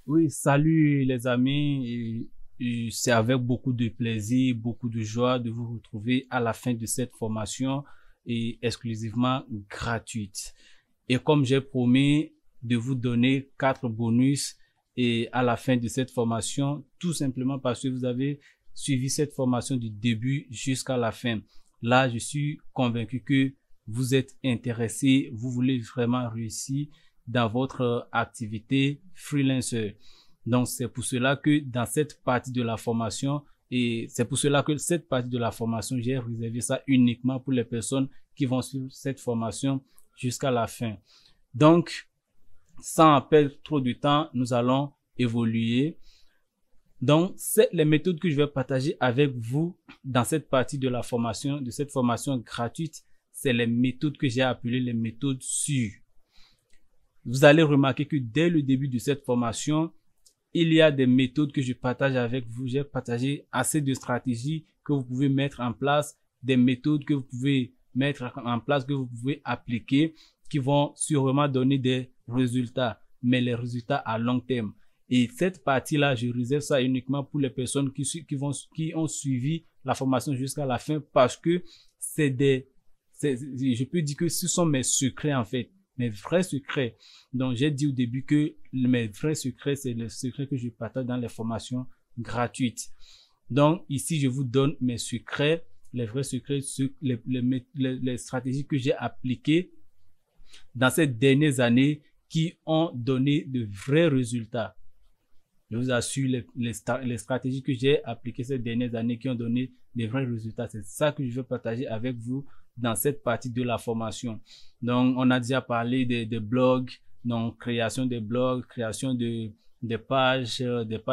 Oui, salut les amis. C'est avec beaucoup de plaisir, beaucoup de joie de vous retrouver à la fin de cette formation et exclusivement gratuite. Et comme j'ai promis de vous donner 4 bonus et à la fin de cette formation, tout simplement parce que vous avez suivi cette formation du début jusqu'à la fin. Là, je suis convaincu que vous êtes intéressé, vous voulez vraiment réussir dans votre activité freelancer. Donc, c'est pour cela que dans cette partie de la formation, et c'est pour cela que cette partie de la formation, j'ai réservé ça uniquement pour les personnes qui vont suivre cette formation jusqu'à la fin. Donc, sans perdre trop de temps, nous allons évoluer. Donc, c'est les méthodes que je vais partager avec vous dans cette partie de la formation, de cette formation gratuite. C'est les méthodes que j'ai appelées les méthodes sûres. Vous allez remarquer que dès le début de cette formation, il y a des méthodes que je partage avec vous. J'ai partagé assez de stratégies que vous pouvez mettre en place, des méthodes que vous pouvez mettre en place, que vous pouvez appliquer, qui vont sûrement donner des résultats, mais les résultats à long terme. Et cette partie-là, je réserve ça uniquement pour les personnes qui ont suivi la formation jusqu'à la fin parce que je peux dire que ce sont mes secrets en fait. Mes vrais secrets. Donc, j'ai dit au début que mes vrais secrets, c'est les secrets que je partage dans les formations gratuites. Donc, ici, je vous donne mes secrets, les vrais secrets, les stratégies que j'ai appliquées dans ces dernières années qui ont donné de vrais résultats. Je vous assure, les stratégies que j'ai appliquées ces dernières années qui ont donné des vrais résultats. C'est ça que je veux partager avec vous dans cette partie de la formation. Donc, on a déjà parlé des blogs, donc création des blogs, création des pages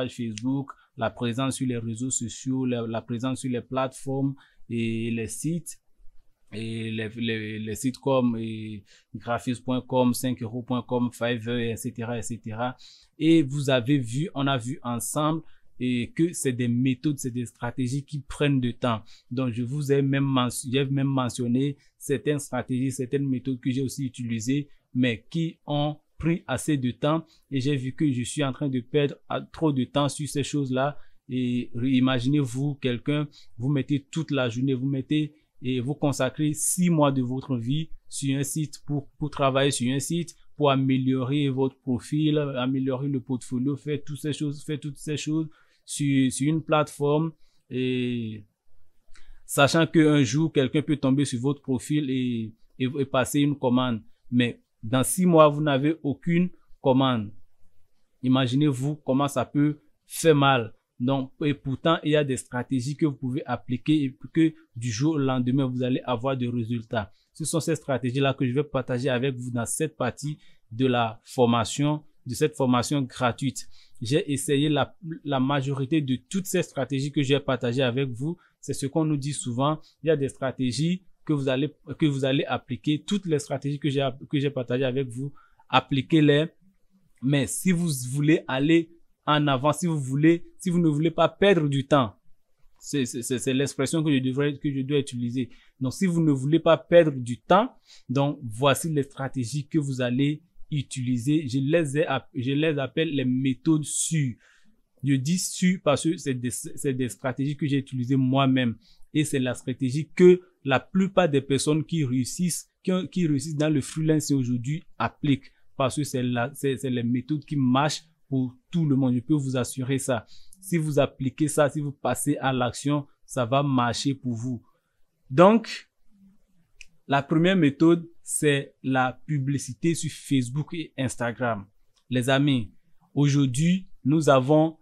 Facebook, la présence sur les réseaux sociaux, la présence sur les plateformes et les sites. Et les sites comme graphis.com, 5euros.com, Fiverr, etc., etc. Et vous avez vu, on a vu ensemble et que c'est des méthodes, c'est des stratégies qui prennent du temps. Donc, je vous ai même mentionné certaines stratégies, certaines méthodes que j'ai aussi utilisées, mais qui ont pris assez de temps. Et j'ai vu que je suis en train de perdre trop de temps sur ces choses-là. Et imaginez-vous, quelqu'un, vous mettez toute la journée, et vous consacrez 6 mois de votre vie sur un site pour travailler sur un site, pour améliorer votre profil, améliorer le portfolio, faire toutes ces choses sur une plateforme et sachant qu'un jour, quelqu'un peut tomber sur votre profil et passer une commande. Mais dans 6 mois, vous n'avez aucune commande. Imaginez-vous comment ça peut faire mal. Donc, et pourtant, il y a des stratégies que vous pouvez appliquer et que du jour au lendemain, vous allez avoir des résultats. Ce sont ces stratégies-là que je vais partager avec vous dans cette partie de la formation, de cette formation gratuite. J'ai essayé la majorité de toutes ces stratégies que j'ai partagées avec vous. C'est ce qu'on nous dit souvent. Il y a des stratégies que vous allez appliquer. Toutes les stratégies que j'ai partagées avec vous, appliquez-les. Mais si vous voulez aller en avant, si vous ne voulez pas perdre du temps, c'est l'expression que je dois utiliser. Donc, si vous ne voulez pas perdre du temps, donc voici les stratégies que vous allez utiliser. Je les appelle les méthodes sûres. Je dis sûres parce que c'est des stratégies que j'ai utilisées moi-même. Et c'est la stratégie que la plupart des personnes qui réussissent dans le freelance aujourd'hui appliquent. Parce que c'est les méthodes qui marchent pour tout le monde. Je peux vous assurer ça. Si vous appliquez ça, si vous passez à l'action, ça va marcher pour vous. Donc, la première méthode, c'est la publicité sur Facebook et Instagram. Les amis, aujourd'hui, nous avons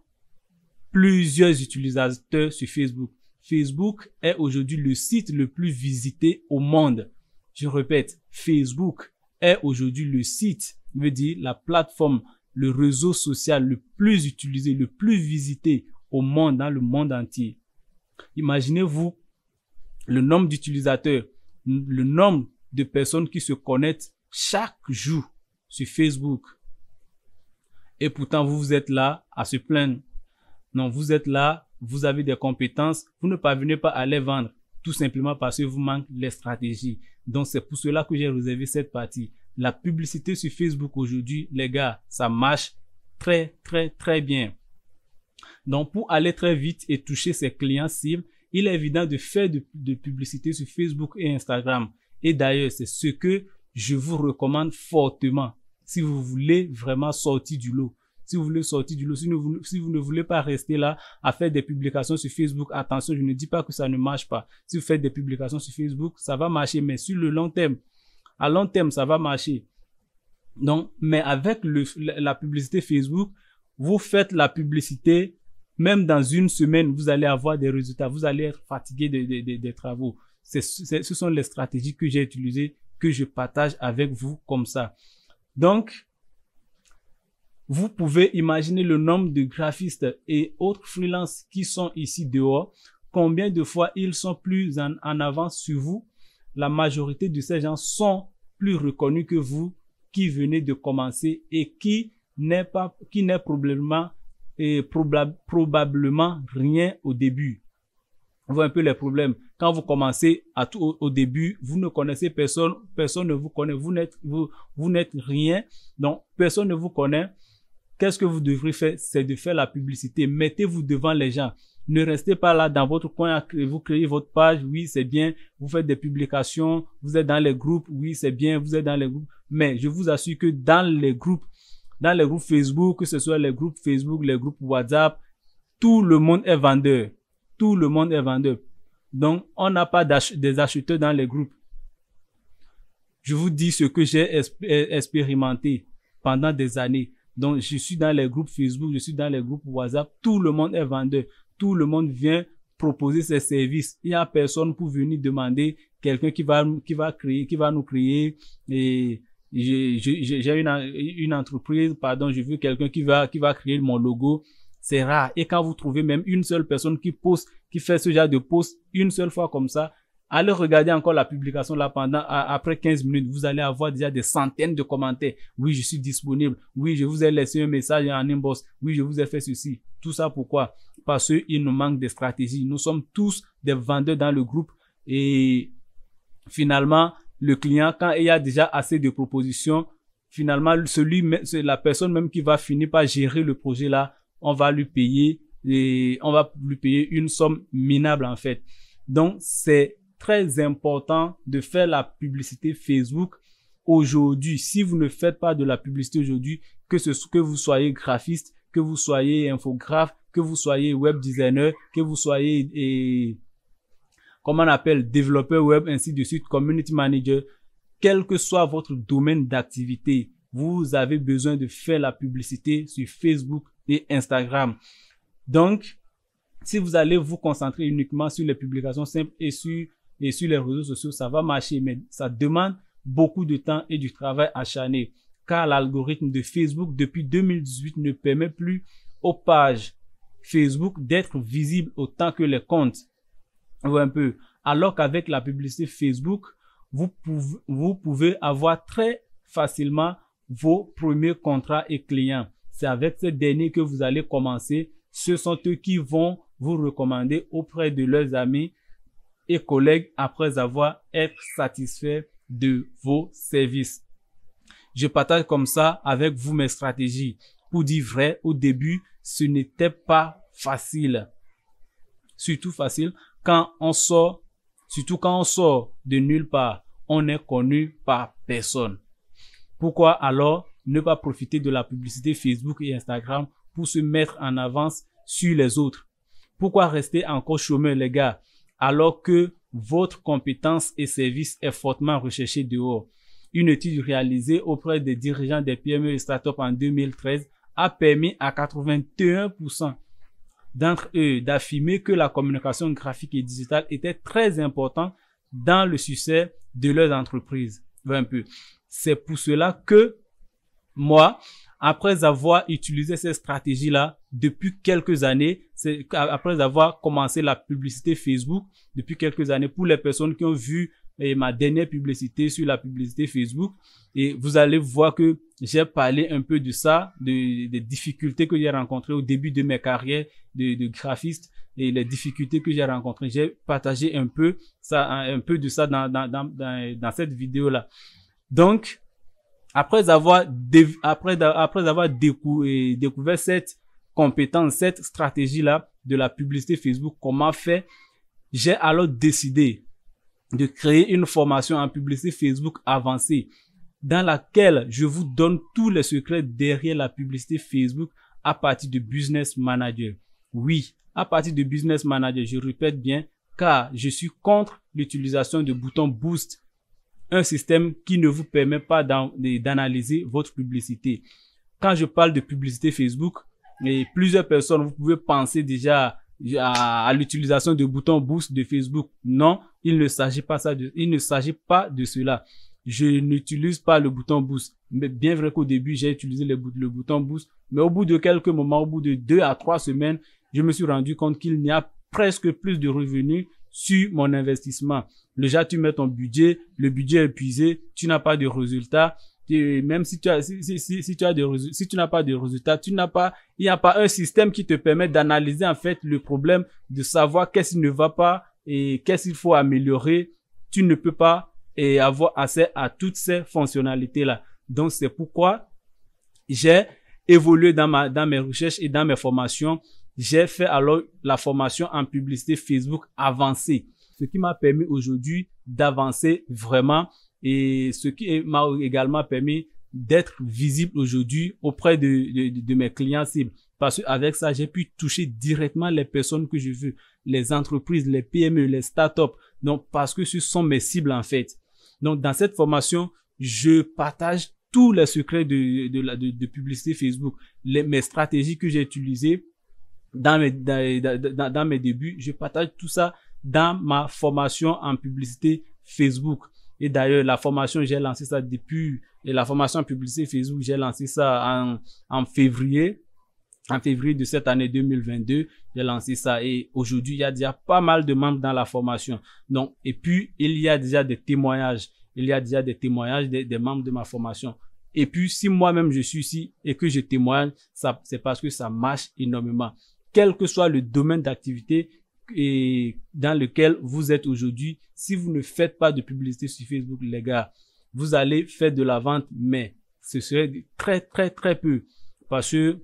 plusieurs utilisateurs sur Facebook. Facebook est aujourd'hui le site le plus visité au monde. Je répète, Facebook est aujourd'hui le site, je veux dire la plateforme, le réseau social le plus utilisé, le plus visité au monde, dans le monde entier. Imaginez-vous le nombre d'utilisateurs, le nombre de personnes qui se connectent chaque jour sur Facebook. Et pourtant, vous êtes là à se plaindre. Non, vous êtes là, vous avez des compétences, vous ne parvenez pas à les vendre, tout simplement parce que vous manquez les stratégies. Donc, c'est pour cela que j'ai réservé cette partie. La publicité sur Facebook aujourd'hui, les gars, ça marche très bien. Donc, pour aller très vite et toucher ses clients cibles, il est évident de faire de publicité sur Facebook et Instagram. Et d'ailleurs, c'est ce que je vous recommande fortement si vous voulez vraiment sortir du lot. Si vous voulez sortir du lot, si vous ne voulez pas rester là à faire des publications sur Facebook, attention, je ne dis pas que ça ne marche pas. Si vous faites des publications sur Facebook, ça va marcher, mais sur le long terme, à long terme, ça va marcher. Donc, mais avec la publicité Facebook, vous faites la publicité, même dans une semaine, vous allez avoir des résultats, vous allez être fatigué des travaux. Ce sont les stratégies que j'ai utilisées, que je partage avec vous comme ça. Donc, vous pouvez imaginer le nombre de graphistes et autres freelances qui sont ici dehors. Combien de fois ils sont plus en avance sur vous? La majorité de ces gens sont plus reconnus que vous qui venez de commencer et qui n'est probablement rien au début. Vous voyez un peu les problèmes. Quand vous commencez au début, vous ne connaissez personne, personne ne vous connaît, vous n'êtes rien, donc personne ne vous connaît. Qu'est-ce que vous devrez faire? C'est de faire la publicité. Mettez-vous devant les gens. Ne restez pas là dans votre coin, vous créez votre page, oui, c'est bien, vous faites des publications, vous êtes dans les groupes, oui, c'est bien, vous êtes dans les groupes. Mais je vous assure que dans les groupes Facebook, que ce soit les groupes Facebook, les groupes WhatsApp, tout le monde est vendeur. Tout le monde est vendeur. Donc, on n'a pas des acheteurs dans les groupes. Je vous dis ce que j'ai expérimenté pendant des années. Donc, je suis dans les groupes Facebook, je suis dans les groupes WhatsApp. Tout le monde est vendeur. Tout le monde vient proposer ses services. Il n'y a personne pour venir demander quelqu'un qui va nous créer. Et j'ai une entreprise, pardon, je veux quelqu'un qui va créer mon logo. C'est rare. Et quand vous trouvez même une seule personne qui fait ce genre de post une seule fois comme ça, allez regarder encore la publication là après 15 minutes, vous allez avoir déjà des centaines de commentaires. Oui, je suis disponible. Oui, je vous ai laissé un message en inbox. Oui, je vous ai fait ceci. Tout ça pourquoi? Parce qu'il nous manque de stratégie. Nous sommes tous des vendeurs dans le groupe et finalement, le client, quand il y a déjà assez de propositions, finalement, c'est la personne même qui va finir par gérer le projet là, on va lui payer une somme minable en fait. Donc, c'est très important de faire la publicité Facebook aujourd'hui. Si vous ne faites pas de la publicité aujourd'hui, que vous soyez graphiste, que vous soyez infographe, que vous soyez web designer, que vous soyez comment on appelle, développeur web, ainsi de suite, community manager, quel que soit votre domaine d'activité, vous avez besoin de faire la publicité sur Facebook et Instagram. Donc, si vous allez vous concentrer uniquement sur les publications simples et sur les réseaux sociaux, ça va marcher, mais ça demande beaucoup de temps et du travail acharné, car l'algorithme de Facebook depuis 2018 ne permet plus aux pages Facebook d'être visibles autant que les comptes. Un peu. Alors qu'avec la publicité Facebook, vous pouvez avoir très facilement vos premiers contrats et clients. C'est avec ces derniers que vous allez commencer. Ce sont eux qui vont vous recommander auprès de leurs amis et collègues après avoir été satisfaits de vos services. Je partage comme ça avec vous mes stratégies. Pour dire vrai, au début, ce n'était pas facile. Surtout facile quand on sort de nulle part, on est connu par personne. Pourquoi alors ne pas profiter de la publicité Facebook et Instagram pour se mettre en avance sur les autres? Pourquoi rester encore chômeur, les gars, alors que votre compétence et service est fortement recherché dehors? Une étude réalisée auprès des dirigeants des PME et startups en 2013 a permis à 81% d'entre eux d'affirmer que la communication graphique et digitale était très importante dans le succès de leurs entreprises. Un peu. C'est pour cela que moi, après avoir utilisé ces stratégies-là depuis quelques années, après avoir commencé la publicité Facebook depuis quelques années, pour les personnes qui ont vu ma dernière publicité sur la publicité Facebook, et vous allez voir que j'ai parlé un peu de ça, des difficultés que j'ai rencontrées au début de mes carrières de graphiste et les difficultés que j'ai rencontrées. J'ai partagé un peu de ça dans cette vidéo-là. Donc, Après avoir découvert cette compétence, cette stratégie-là de la publicité Facebook, comment faire, j'ai alors décidé de créer une formation en publicité Facebook avancée dans laquelle je vous donne tous les secrets derrière la publicité Facebook à partir de Business Manager. Oui, à partir de Business Manager, je répète bien, car je suis contre l'utilisation de boutons Boost, un système qui ne vous permet pas d'analyser votre publicité. Quand je parle de publicité Facebook, et plusieurs personnes, vous pouvez penser déjà à l'utilisation de boutons Boost de Facebook. Non, il ne s'agit pas de cela. Je n'utilise pas le bouton Boost. Mais bien vrai qu'au début, j'ai utilisé le bouton Boost. Mais au bout de quelques moments, au bout de 2 à 3 semaines, je me suis rendu compte qu'il n'y a presque plus de revenus sur mon investissement. Déjà, tu mets ton budget, le budget est épuisé, tu n'as pas de résultats. Et même si tu n'as pas de résultats, il n'y a pas un système qui te permet d'analyser en fait le problème, de savoir qu'est-ce qui ne va pas et qu'est-ce qu'il faut améliorer. Tu ne peux pas avoir accès à toutes ces fonctionnalités-là. Donc, c'est pourquoi j'ai évolué dans mes recherches et dans mes formations. J'ai fait alors la formation en publicité Facebook avancée, ce qui m'a permis aujourd'hui d'avancer vraiment et ce qui m'a également permis d'être visible aujourd'hui auprès de mes clients cibles. Parce qu'avec ça, j'ai pu toucher directement les personnes que je veux, les entreprises, les PME, les startups. Donc, parce que ce sont mes cibles en fait. Donc, dans cette formation, je partage tous les secrets de publicité Facebook, mes stratégies que j'ai utilisées dans mes débuts. Je partage tout ça dans ma formation en publicité Facebook. Et d'ailleurs, la formation, j'ai lancé ça et la formation en publicité Facebook, j'ai lancé ça en février de cette année 2022. J'ai lancé ça et aujourd'hui, il y a déjà pas mal de membres dans la formation. Donc, et puis, il y a déjà des témoignages. Il y a déjà des témoignages des membres de ma formation. Et puis, si moi-même je suis ici et que je témoigne, c'est parce que ça marche énormément. Quel que soit le domaine d'activité et dans lequel vous êtes aujourd'hui, si vous ne faites pas de publicité sur Facebook, les gars, vous allez faire de la vente, mais ce serait très, très, très peu parce que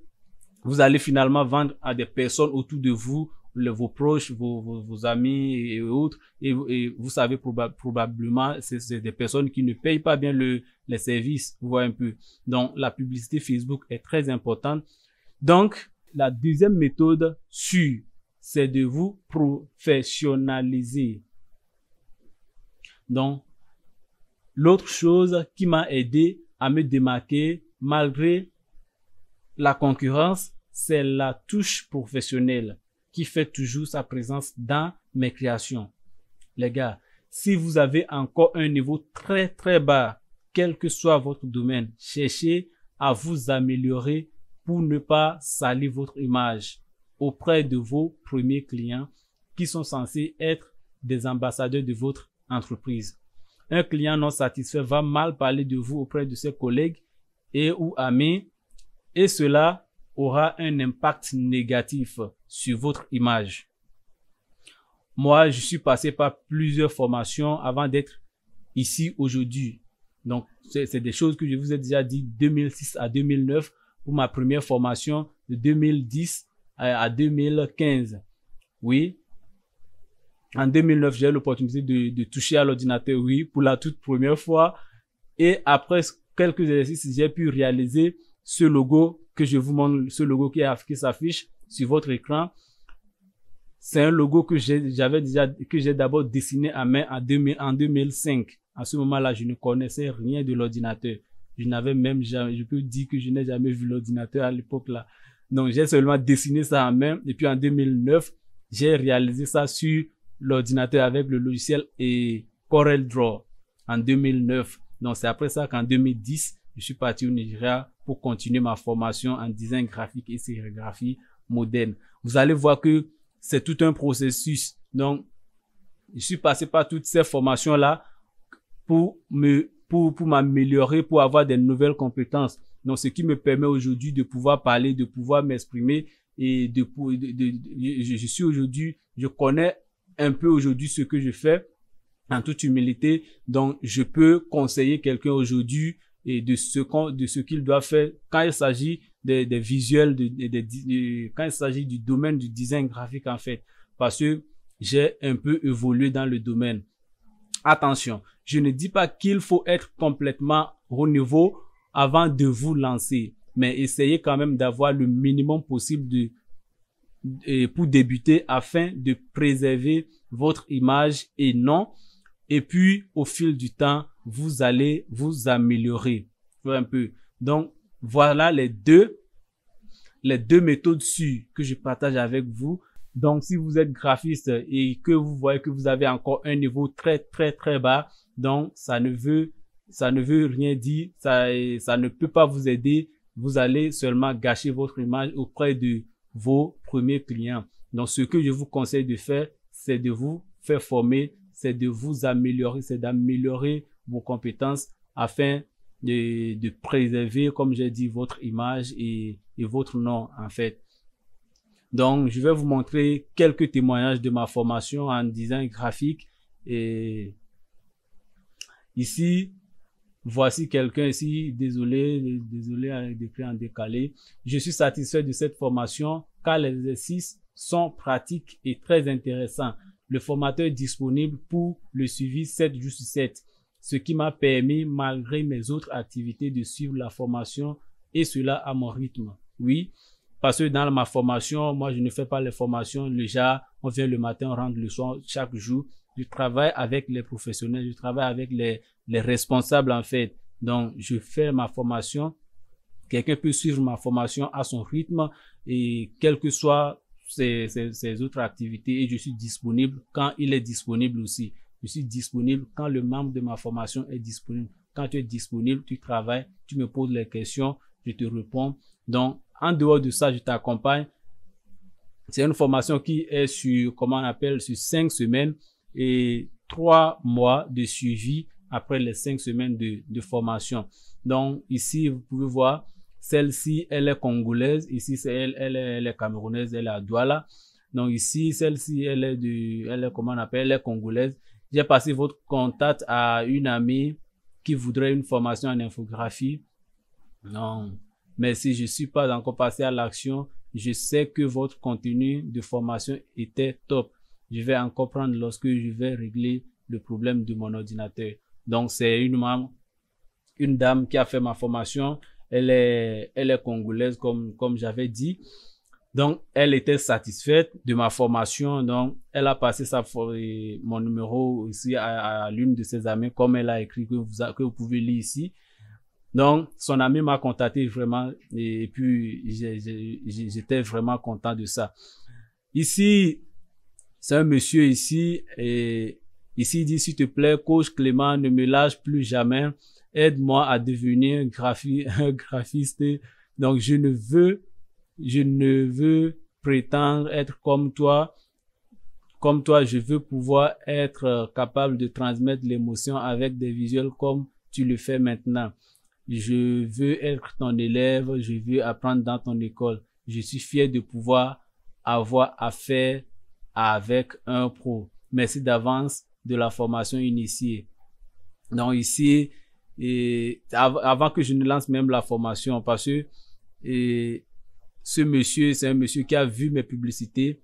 vous allez finalement vendre à des personnes autour de vous, vos proches, vos amis et autres, et vous savez probablement, c'est des personnes qui ne payent pas bien les services, vous voyez un peu. Donc, la publicité Facebook est très importante. Donc, la deuxième méthode sûre, c'est de vous professionnaliser. Donc, l'autre chose qui m'a aidé à me démarquer malgré la concurrence, c'est la touche professionnelle qui fait toujours sa présence dans mes créations. Les gars, si vous avez encore un niveau très très bas, quel que soit votre domaine, cherchez à vous améliorer pour ne pas salir votre image auprès de vos premiers clients qui sont censés être des ambassadeurs de votre entreprise. Un client non satisfait va mal parler de vous auprès de ses collègues et ou amis et cela aura un impact négatif sur votre image. Moi, je suis passé par plusieurs formations avant d'être ici aujourd'hui. Donc, c'est des choses que je vous ai déjà dit 2006 à 2009 pour ma première formation de 2010 à 2015. Oui. En 2009, j'ai eu l'opportunité de toucher à l'ordinateur, oui, pour la toute première fois. Et après quelques exercices, j'ai pu réaliser ce logo que je vous montre, ce logo qui s'affiche sur votre écran. C'est un logo que j'ai d'abord dessiné à main en 2005. À ce moment-là, je ne connaissais rien de l'ordinateur. Je peux dire que je n'ai jamais vu l'ordinateur à l'époque là. Donc, j'ai seulement dessiné ça en main. Et puis, en 2009, j'ai réalisé ça sur l'ordinateur avec le logiciel et CorelDRAW en 2009. Donc, c'est après ça qu'en 2010, je suis parti au Nigeria pour continuer ma formation en design graphique et sérigraphie moderne. Vous allez voir que c'est tout un processus. Donc, je suis passé par toutes ces formations-là pour m'améliorer, pour avoir des nouvelles compétences. Donc, ce qui me permet aujourd'hui de pouvoir parler, de pouvoir m'exprimer et je suis aujourd'hui, je connais un peu aujourd'hui ce que je fais en toute humilité. Donc, je peux conseiller quelqu'un aujourd'hui et de ce qu'il doit faire quand il s'agit des visuels, quand il s'agit du domaine du design graphique en fait, parce que j'ai un peu évolué dans le domaine. Attention, je ne dis pas qu'il faut être complètement au niveau avant de vous lancer, mais essayez quand même d'avoir le minimum possible pour débuter afin de préserver votre image et nom. Et puis, au fil du temps, vous allez vous améliorer un peu. Donc, voilà les deux méthodes sûres que je partage avec vous. Donc, si vous êtes graphiste et que vous voyez que vous avez encore un niveau très, très, très bas, donc ça ne veut rien dire, ça ne peut pas vous aider. Vous allez seulement gâcher votre image auprès de vos premiers clients. Donc, ce que je vous conseille de faire, c'est de vous faire former, c'est de vous améliorer, c'est d'améliorer vos compétences afin de préserver, comme j'ai dit, votre image et votre nom, en fait. Donc, je vais vous montrer quelques témoignages de ma formation en design graphique. Et ici, voici quelqu'un ici, désolé d'écrire en décalé. Je suis satisfait de cette formation car les exercices sont pratiques et très intéressants. Le formateur est disponible pour le suivi 7 jours sur 7, ce qui m'a permis, malgré mes autres activités, de suivre la formation et cela à mon rythme. Oui, parce que dans ma formation, moi, je ne fais pas les formations. Déjà, on vient le matin, on rentre le soir, chaque jour. Je travaille avec les professionnels, je travaille avec les responsables, en fait. Donc, je fais ma formation. Quelqu'un peut suivre ma formation à son rythme et quelles que soient ses autres activités et je suis disponible quand il est disponible aussi. Je suis disponible quand le membre de ma formation est disponible. Quand tu es disponible, tu travailles, tu me poses les questions, je te réponds. Donc, en dehors de ça, je t'accompagne. C'est une formation qui est sur, comment on appelle, sur 5 semaines et 3 mois de suivi après les 5 semaines de formation. Donc, ici, vous pouvez voir, celle-ci, elle est congolaise. Ici, c'est elle est camerounaise, elle est à Douala. Donc, ici, celle-ci, elle est, comment on appelle, elle est congolaise. J'ai passé votre contact à une amie qui voudrait une formation en infographie. Non, mais si je suis pas encore passé à l'action, je sais que votre contenu de formation était top. Je vais encore prendre lorsque je vais régler le problème de mon ordinateur. Donc, c'est une dame qui a fait ma formation. Elle est congolaise, comme j'avais dit. Donc, elle était satisfaite de ma formation. Donc, elle a passé mon numéro ici à l'une de ses amies, comme elle a écrit que vous pouvez lire ici. Donc, son ami m'a contacté vraiment et puis j'étais vraiment content de ça. Ici, c'est un monsieur ici et ici il dit, s'il te plaît, coach Clément, ne me lâche plus jamais. Aide-moi à devenir un graphiste. Donc, je ne veux prétendre être comme toi. Comme toi, je veux pouvoir être capable de transmettre l'émotion avec des visuels comme tu le fais maintenant. Je veux être ton élève, je veux apprendre dans ton école. Je suis fier de pouvoir avoir affaire avec un pro. Merci d'avance de la formation initiée. Donc ici, avant que je ne lance même la formation, parce que ce monsieur, c'est un monsieur qui a vu mes publicités.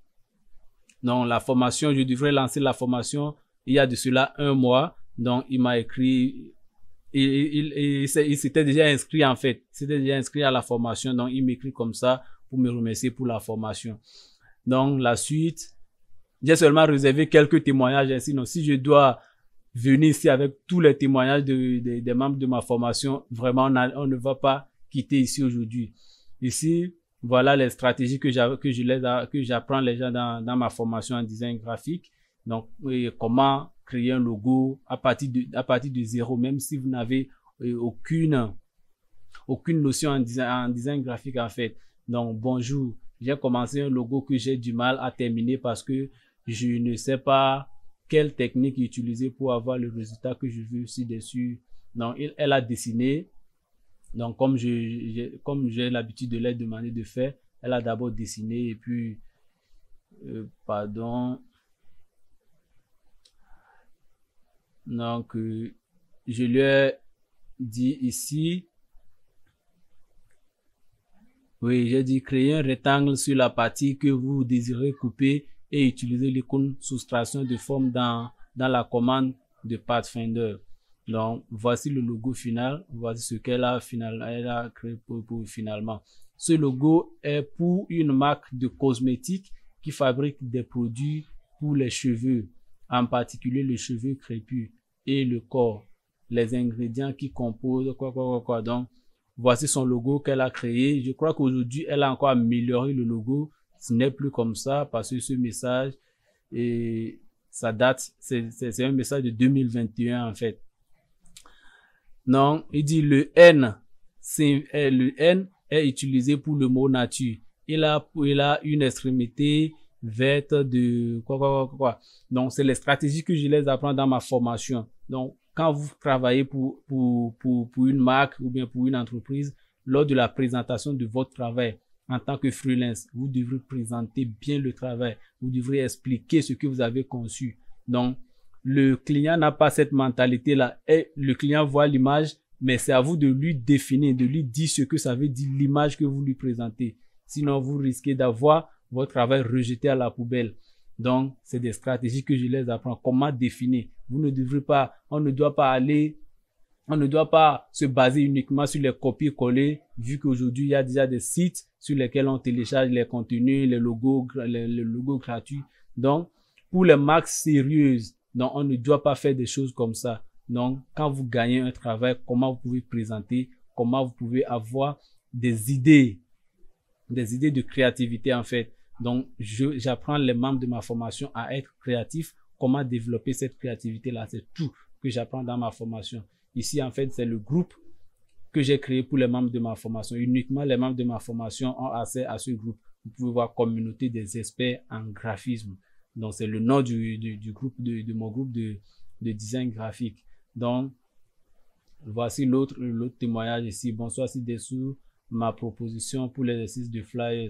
Donc la formation, je devrais lancer la formation il y a de cela 1 mois. Donc il m'a écrit. Il s'était déjà inscrit en fait. Il s'était déjà inscrit à la formation. Donc, il m'écrit comme ça pour me remercier pour la formation. Donc, la suite, j'ai seulement réservé quelques témoignages ainsi. Donc, si je dois venir ici avec tous les témoignages des membres de ma formation, vraiment, on ne va pas quitter ici aujourd'hui. Ici, voilà les stratégies que j'apprends les gens dans ma formation en design graphique. Donc, comment créer un logo à partir de zéro, même si vous n'avez aucune notion en design graphique en fait. Donc, bonjour, j'ai commencé un logo que j'ai du mal à terminer parce que je ne sais pas quelle technique utiliser pour avoir le résultat que je veux ci-dessus. Donc, elle a dessiné. Donc, comme j'ai l'habitude de leur demander de faire, elle a d'abord dessiné et puis, pardon. Donc, je lui ai dit ici, oui, j'ai dit créer un rectangle sur la partie que vous désirez couper et utiliser l'icône soustraction de forme dans la commande de Pathfinder. Donc, voici le logo final. Voici ce qu'elle a créé pour finalement. Ce logo est pour une marque de cosmétiques qui fabrique des produits pour les cheveux, en particulier les cheveux crépus et le corps. Les ingrédients qui composent quoi. Donc, voici son logo qu'elle a créé. Je crois qu'aujourd'hui, elle a encore amélioré le logo. Ce n'est plus comme ça parce que ce message, et ça date, c'est un message de 2021 en fait. Non, il dit le N est utilisé pour le mot nature. Il a une extrémité verte de quoi. Donc, c'est les stratégies que je les apprends dans ma formation. Donc, quand vous travaillez pour une marque ou bien pour une entreprise, lors de la présentation de votre travail en tant que freelance, vous devrez présenter bien le travail. Vous devrez expliquer ce que vous avez conçu. Donc, le client n'a pas cette mentalité-là. Et le client voit l'image, mais c'est à vous de lui définir, de lui dire ce que ça veut dire l'image que vous lui présentez. Sinon, vous risquez d'avoir votre travail rejeté à la poubelle. Donc, c'est des stratégies que je les apprends. Comment définir? On ne doit pas se baser uniquement sur les copier-coller, vu qu'aujourd'hui, il y a déjà des sites sur lesquels on télécharge les contenus, les logos gratuits. Donc, pour les marques sérieuses, donc, on ne doit pas faire des choses comme ça. Donc, quand vous gagnez un travail, comment vous pouvez présenter, comment vous pouvez avoir des idées de créativité en fait. Donc, j'apprends les membres de ma formation à être créatifs, comment développer cette créativité-là. C'est tout que j'apprends dans ma formation. Ici, en fait, c'est le groupe que j'ai créé pour les membres de ma formation. Uniquement les membres de ma formation ont accès à ce groupe. Vous pouvez voir communauté des experts en graphisme. Donc, c'est le nom du groupe, de mon groupe de design graphique. Donc, voici l'autre témoignage ici. Bonsoir, ci-dessous ma proposition pour l'exercice de flyers.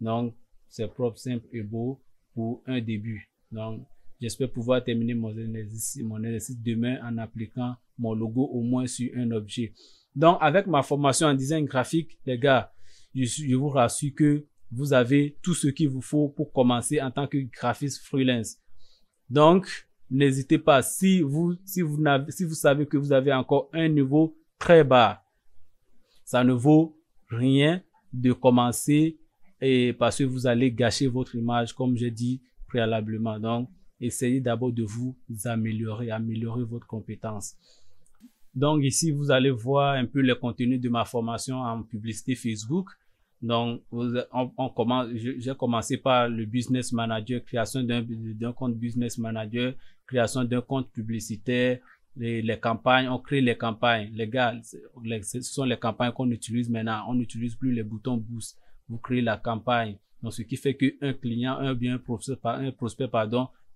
Donc, c'est propre, simple et beau pour un début. Donc, j'espère pouvoir terminer mon exercice demain en appliquant mon logo au moins sur un objet. Donc, avec ma formation en design graphique, les gars, je vous rassure que vous avez tout ce qu'il vous faut pour commencer en tant que graphiste freelance. Donc, n'hésitez pas. Si vous savez que vous avez encore un niveau très bas, ça ne vaut rien de commencer et parce que vous allez gâcher votre image, comme j'ai dit préalablement. Donc, essayez d'abord de vous améliorer votre compétence. Donc, ici, vous allez voir un peu les contenus de ma formation en publicité Facebook. Donc, j'ai commencé par le business manager, création d'un compte business manager, création d'un compte publicitaire, les campagnes, on crée les campagnes. Les gars, ce sont les campagnes qu'on utilise maintenant. On n'utilise plus les boutons boost. Vous créez la campagne. Donc, ce qui fait qu'un client, un prospect,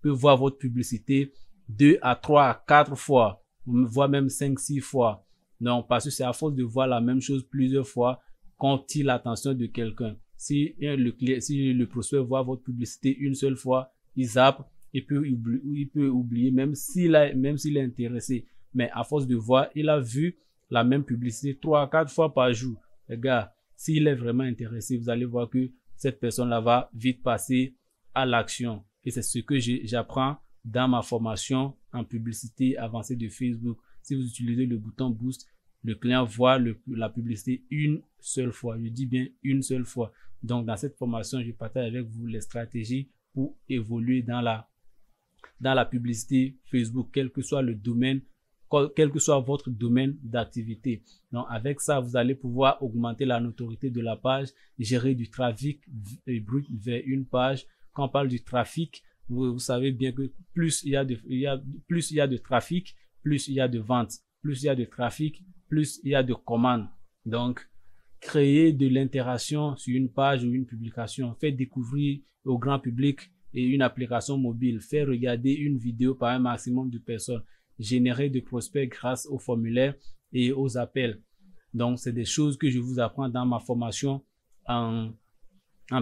peut voir votre publicité 2 à 3 à 4 fois, voire même 5, 6 fois. Donc, parce que c'est à force de voir la même chose plusieurs fois qu'on tire l'attention de quelqu'un. Si le prospect voit votre publicité une seule fois, il zappe, il peut oublier, même s'il est intéressé. Mais à force de voir, il a vu la même publicité 3 à 4 fois par jour. Les gars, s'il est vraiment intéressé, vous allez voir que cette personne-là va vite passer à l'action. Et c'est ce que j'apprends dans ma formation en publicité avancée de Facebook. Si vous utilisez le bouton Boost, le client voit la publicité une seule fois. Je dis bien une seule fois. Donc, dans cette formation, je partage avec vous les stratégies pour évoluer dans la publicité Facebook, quel que soit le domaine, quel que soit votre domaine d'activité. Donc, avec ça, vous allez pouvoir augmenter la notoriété de la page, gérer du trafic brut vers une page. Quand on parle du trafic, vous savez bien que plus il y a de trafic, plus il y a de ventes. Plus il y a de trafic, plus il y a de commandes. Donc, créer de l'interaction sur une page ou une publication, faire découvrir au grand public et une application mobile, faire regarder une vidéo par un maximum de personnes, générer des prospects grâce aux formulaires et aux appels. Donc, c'est des choses que je vous apprends dans ma formation en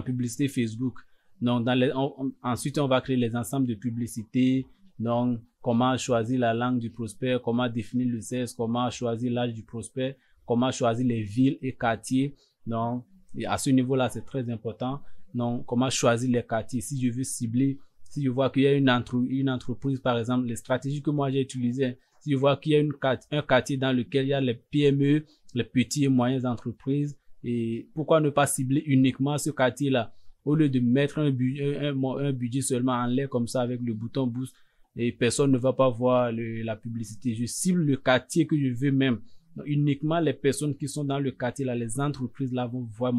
publicité Facebook. Donc, ensuite, on va créer les ensembles de publicités, Donc, comment choisir la langue du prospect, comment définir le sexe, comment choisir l'âge du prospect, comment choisir les villes et quartiers. Donc, et à ce niveau-là, c'est très important. Donc, comment choisir les quartiers. Si je veux cibler, si je vois qu'il y a une entreprise, par exemple, les stratégies que moi j'ai utilisées, si je vois qu'il y a un quartier dans lequel il y a les PME, les petits et moyennes entreprises, et pourquoi ne pas cibler uniquement ce quartier-là au lieu de mettre un budget seulement en l'air comme ça avec le bouton boost et personne ne va pas voir la publicité. Je cible le quartier que je veux même. Donc, uniquement les personnes qui sont dans le quartier là, les entreprises là vont voir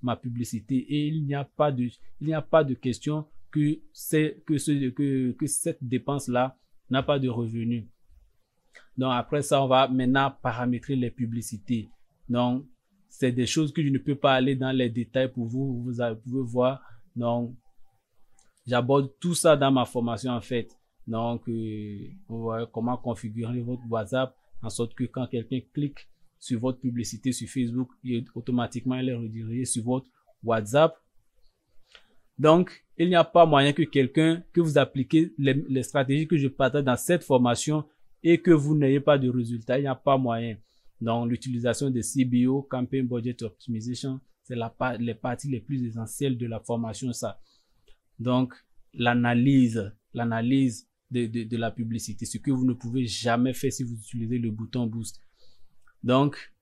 ma publicité et il n'y a pas de question que cette dépense là n'a pas de revenu. Donc après ça, on va maintenant paramétrer les publicités. Donc c'est des choses que je ne peux pas aller dans les détails pour vous. Vous pouvez voir. Donc j'aborde tout ça dans ma formation en fait. Donc vous voyez comment configurer votre WhatsApp en sorte que quand quelqu'un clique sur votre publicité sur Facebook, automatiquement elle est redirigée sur votre WhatsApp. Donc, il n'y a pas moyen que vous appliquez les stratégies que je partage dans cette formation et que vous n'ayez pas de résultats. Il n'y a pas moyen. Donc, l'utilisation de CBO, Campaign Budget Optimization, c'est les parties les plus essentielles de la formation, ça. Donc, l'analyse de la publicité, ce que vous ne pouvez jamais faire si vous utilisez le bouton Boost. Donc,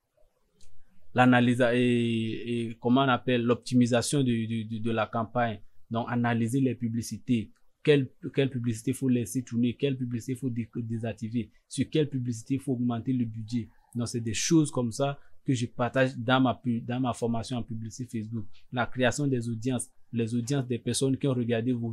l'analyse et comment on appelle l'optimisation de la campagne. Donc, analyser les publicités. Quelle publicité faut laisser tourner, quelle publicité faut désactiver, sur quelle publicité faut augmenter le budget. Donc, c'est des choses comme ça que je partage dans ma formation en publicité Facebook. La création des audiences, les audiences des personnes qui ont regardé vos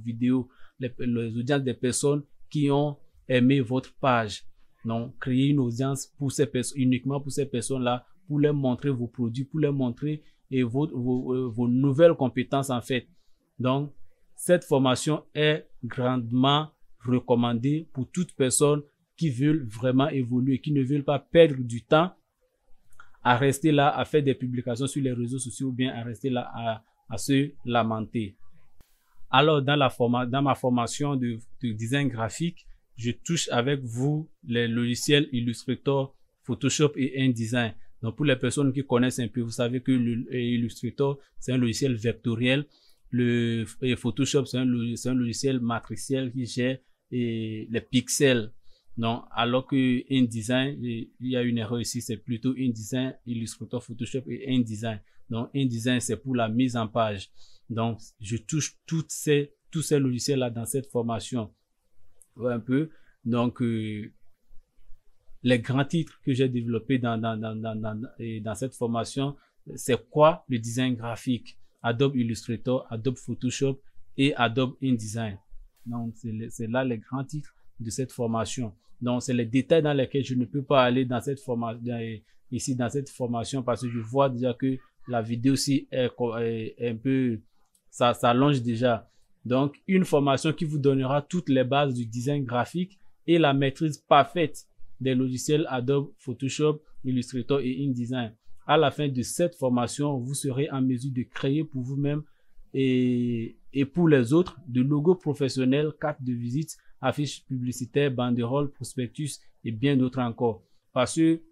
vidéos, les audiences des personnes qui ont aimé votre page. Donc, créer une audience pour ces personnes, uniquement pour ces personnes-là, pour leur montrer vos produits, pour leur montrer vos nouvelles compétences en fait. Donc, cette formation est grandement recommandée pour toute personne qui veut vraiment évoluer, qui ne veut pas perdre du temps à rester là, à faire des publications sur les réseaux sociaux ou bien à rester là à se lamenter. Alors, dans ma formation de design graphique, je touche avec vous les logiciels Illustrator, Photoshop et InDesign. Donc, pour les personnes qui connaissent un peu, vous savez que Illustrator, c'est un logiciel vectoriel. Photoshop, c'est un logiciel matriciel qui gère les pixels. Donc, alors que InDesign, il y a une erreur ici, c'est plutôt InDesign, Illustrator, Photoshop et InDesign. Donc, InDesign, c'est pour la mise en page. Donc, je touche tous ces logiciels-là dans cette formation. Un peu. Donc, les grands titres que j'ai développés dans cette formation, c'est quoi le design graphique? Adobe Illustrator, Adobe Photoshop et Adobe InDesign. Donc, c'est là les grands titres de cette formation. Donc, c'est les détails dans lesquels je ne peux pas aller dans cette formation, ici dans cette formation, parce que je vois déjà que la vidéo aussi est un peu, ça s'allonge déjà. Donc, une formation qui vous donnera toutes les bases du design graphique et la maîtrise parfaite des logiciels Adobe, Photoshop, Illustrator et InDesign. À la fin de cette formation, vous serez en mesure de créer pour vous-même et pour les autres de logos professionnels, cartes de visite, affiches publicitaires, banderoles, prospectus et bien d'autres encore. Parce que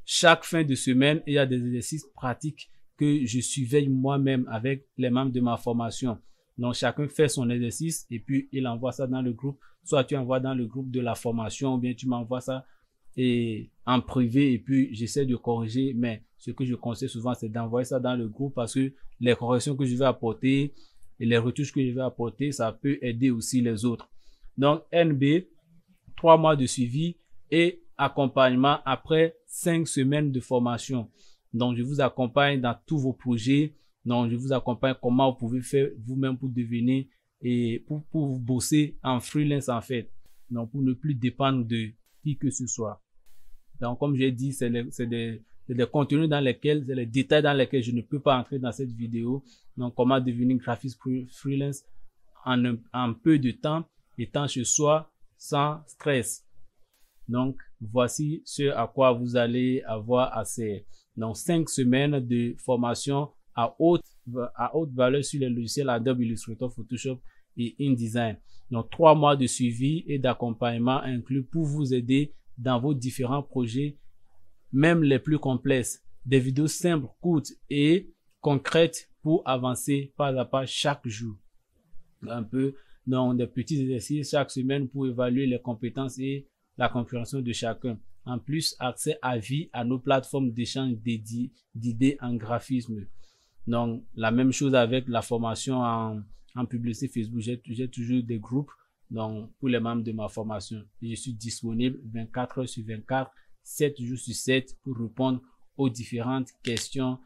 chaque fin de semaine, il y a des exercices pratiques que je surveille moi-même avec les membres de ma formation. Donc, chacun fait son exercice et puis il envoie ça dans le groupe. Soit tu envoies dans le groupe de la formation ou bien tu m'envoies ça en privé et puis j'essaie de corriger. Mais ce que je conseille souvent, c'est d'envoyer ça dans le groupe parce que les corrections que je vais apporter et les retouches que je vais apporter, ça peut aider aussi les autres. Donc, NB, 3 mois de suivi et accompagnement après 5 semaines de formation. Donc, je vous accompagne dans tous vos projets. Donc, je vous accompagne comment vous pouvez faire vous-même pour devenir et pour vous bosser en freelance en fait. Donc, pour ne plus dépendre de qui que ce soit. Donc, comme j'ai dit, c'est des contenus dans lesquels, c'est les détails dans lesquels je ne peux pas entrer dans cette vidéo. Donc, comment devenir graphiste freelance en peu de temps, étant chez soi sans stress. Donc, voici ce à quoi vous allez avoir accès. Donc, 5 semaines de formation à haute valeur sur les logiciels Adobe Illustrator, Photoshop et InDesign. Donc, 3 mois de suivi et d'accompagnement inclus pour vous aider dans vos différents projets, même les plus complexes. Des vidéos simples, courtes et concrètes pour avancer pas à pas chaque jour. Un peu, donc des petits exercices chaque semaine pour évaluer les compétences et la compréhension de chacun. En plus, accès à vie à nos plateformes d'échange d'idées en graphisme. Donc, la même chose avec la formation en publicité Facebook. J'ai toujours des groupes donc, pour les membres de ma formation. Je suis disponible 24 heures sur 24, 7 jours sur 7 pour répondre aux différentes questions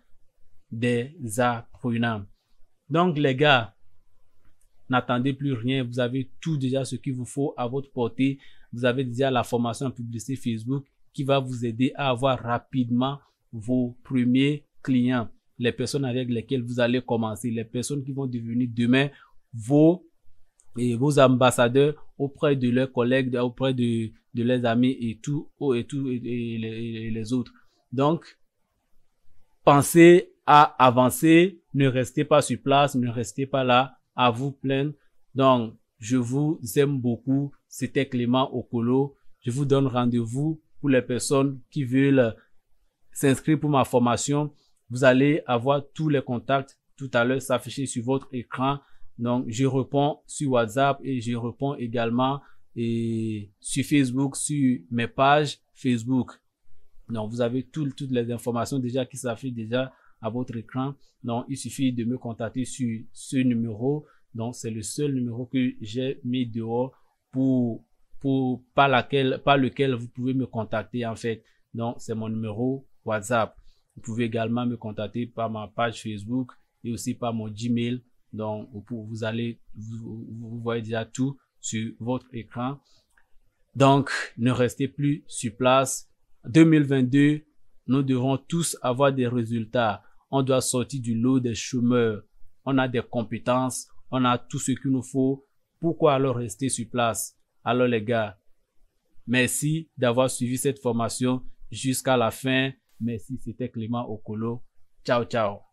des apprenants. Donc, les gars, n'attendez plus rien. Vous avez tout déjà ce qu'il vous faut à votre portée. Vous avez déjà la formation en publicité Facebook qui va vous aider à avoir rapidement vos premiers clients, les personnes avec lesquelles vous allez commencer, les personnes qui vont devenir demain vos ambassadeurs auprès de leurs collègues, auprès de leurs amis et les autres. Donc, pensez à avancer, ne restez pas sur place, ne restez pas là à vous plaindre. Donc, je vous aime beaucoup. C'était Clément Okolo. Je vous donne rendez-vous pour les personnes qui veulent s'inscrire pour ma formation. Vous allez avoir tous les contacts tout à l'heure s'afficher sur votre écran. Donc, je réponds sur WhatsApp et je réponds également sur Facebook, sur mes pages Facebook. Donc, vous avez toutes les informations déjà qui s'affichent déjà à votre écran. Donc, il suffit de me contacter sur ce numéro. Donc, c'est le seul numéro que j'ai mis dehors par lequel vous pouvez me contacter en fait. Donc, c'est mon numéro WhatsApp. Vous pouvez également me contacter par ma page Facebook et aussi par mon Gmail. Donc, vous voyez déjà tout sur votre écran. Donc, ne restez plus sur place. 2022, nous devons tous avoir des résultats. On doit sortir du lot des chômeurs. On a des compétences. On a tout ce qu'il nous faut. Pourquoi alors rester sur place? Alors les gars, merci d'avoir suivi cette formation jusqu'à la fin. Merci, c'était Clément Okolo. Ciao, ciao.